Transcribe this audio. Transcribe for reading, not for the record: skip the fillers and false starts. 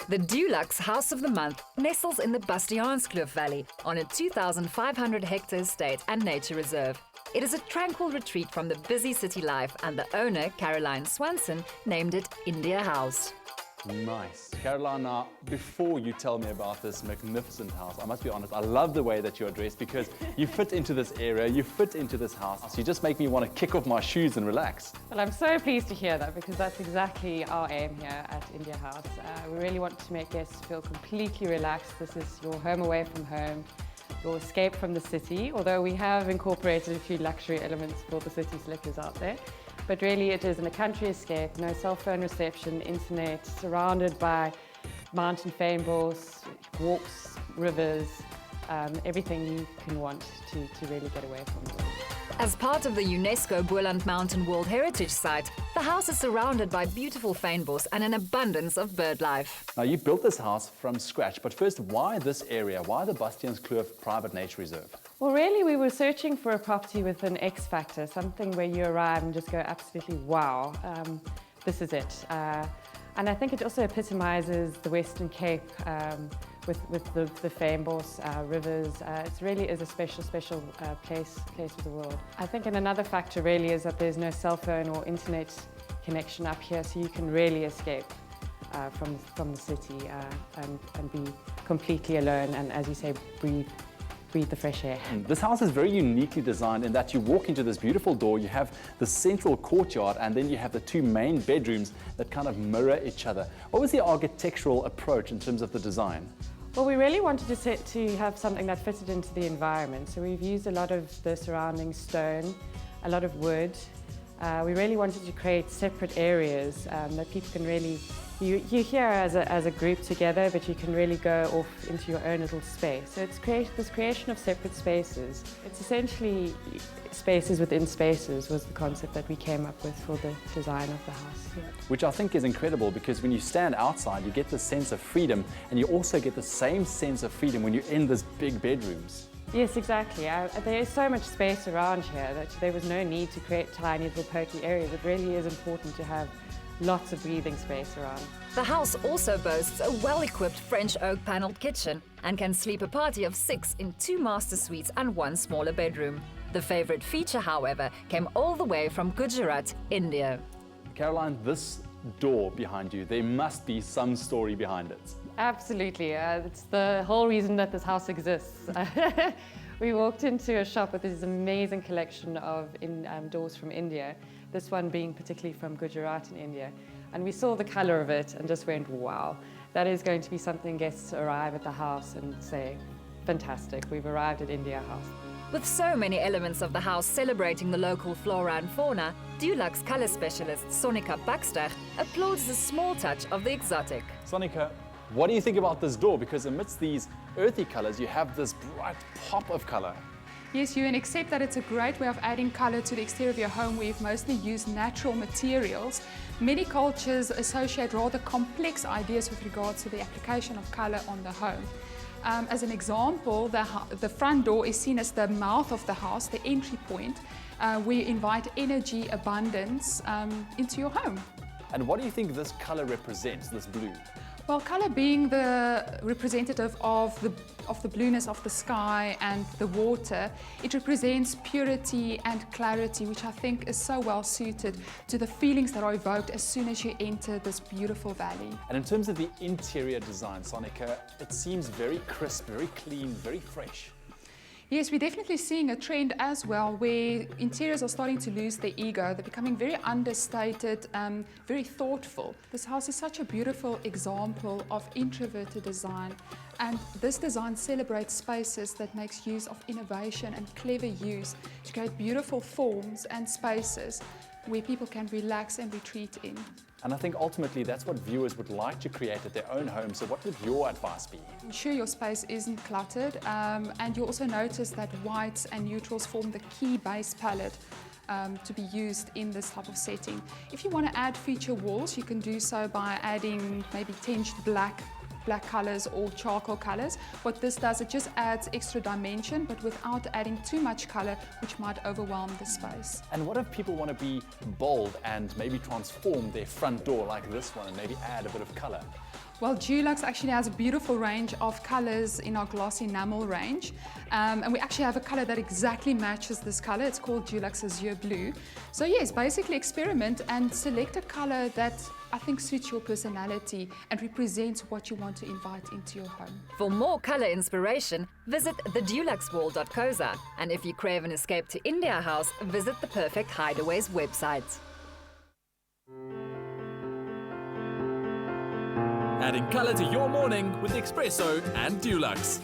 The Dulux House of the Month nestles in the Bastiaanskloof Valley on a 2,500 hectare estate and nature reserve. It is a tranquil retreat from the busy city life, and the owner, Caroline Swanson, named it India House. Nice. Caroline, now, before you tell me about this magnificent house, I must be honest, I love the way that you're dressed because you fit into this area, you fit into this house. You just make me want to kick off my shoes and relax. Well, I'm so pleased to hear that because that's exactly our aim here at India House. We really want to make guests feel completely relaxed. This is your home away from home, your escape from the city, although we have incorporated a few luxury elements for the city slickers out there. But really it is in a country escape, no cell phone reception, internet, surrounded by mountain fenbos, walks, rivers, everything you can want to really get away from. As part of the UNESCO Boland Mountain World Heritage Site, the house is surrounded by beautiful fenbos and an abundance of bird life. Now, you built this house from scratch, but first, why this area? Why the Bastiaanskloof Private Nature Reserve? Well, really, we were searching for a property with an X factor, something where you arrive and just go absolutely wow, this is it. And I think it also epitomizes the Western Cape with the fenbos, rivers. It really is a special place of the world. I think another factor really is that there's no cell phone or internet connection up here, so you can really escape from the city and be completely alone and, as you say, breathe the fresh air. This house is very uniquely designed in that you walk into this beautiful door, you have the central courtyard, and then you have the two main bedrooms that kind of mirror each other. What was the architectural approach in terms of the design? Well, we really wanted to have something that fitted into the environment. So we've used a lot of the surrounding stone, a lot of wood. We really wanted to create separate areas that people can really, you're here as a group together, but you can really go off into your own little space. So it's this creation of separate spaces. It's essentially spaces within spaces was the concept that we came up with for the design of the house. Yeah. Which I think is incredible because when you stand outside, you get this sense of freedom, and you also get the same sense of freedom when you're in these big bedrooms. Yes, exactly. There is so much space around here that there was no need to create tiny little perky areas. It really is important to have lots of breathing space around. The house also boasts a well-equipped French oak panelled kitchen and can sleep a party of 6 in 2 master suites and 1 smaller bedroom. The favourite feature, however, came all the way from Gujarat, India. Caroline, this door behind you, there must be some story behind it. Absolutely. It's the whole reason that this house exists. We walked into a shop with this amazing collection of doors from India, this one being particularly from Gujarat in India. And we saw the colour of it and just went, wow, that is going to be something guests arrive at the house and say, fantastic, we've arrived at India House. With so many elements of the house celebrating the local flora and fauna, Dulux colour specialist Sonika Baksdag applauds the small touch of the exotic. Sonika, what do you think about this door? Because amidst these earthy colours, you have this bright pop of colour. Yes, Ewan, except that it's a great way of adding colour to the exterior of your home where you've mostly used natural materials. Many cultures associate rather complex ideas with regards to the application of colour on the home. As an example, the front door is seen as the mouth of the house, the entry point. We invite energy, abundance into your home. And what do you think this colour represents, this blue? Well, colour being the representative of the blueness of the sky and the water, it represents purity and clarity, which I think is so well suited to the feelings that are evoked as soon as you enter this beautiful valley. And in terms of the interior design, Sonika, it seems very crisp, very clean, very fresh. Yes, we're definitely seeing a trend as well where interiors are starting to lose their ego. They're becoming very understated, very thoughtful. This house is such a beautiful example of introverted design, and this design celebrates spaces that makes use of innovation and clever use to create beautiful forms and spaces where people can relax and retreat in. And I think ultimately that's what viewers would like to create at their own home. So what would your advice be? Ensure your space isn't cluttered, and you'll also notice that whites and neutrals form the key base palette to be used in this type of setting. If you want to add feature walls, you can do so by adding maybe tinged black colors or charcoal colors. What this does, it just adds extra dimension, but without adding too much color, which might overwhelm the space. And what if people want to be bold and maybe transform their front door like this one and maybe add a bit of color? Well, Dulux actually has a beautiful range of colors in our gloss enamel range. And we actually have a color that exactly matches this color. It's called Dulux Azure Blue. So yes, basically experiment and select a color that I think suits your personality and represents what you want to invite into your home. For more color inspiration, visit theduluxwall.coza. And if you crave an escape to India House, visit the Perfect Hideaways website. Adding colour to your morning with Espresso and Dulux.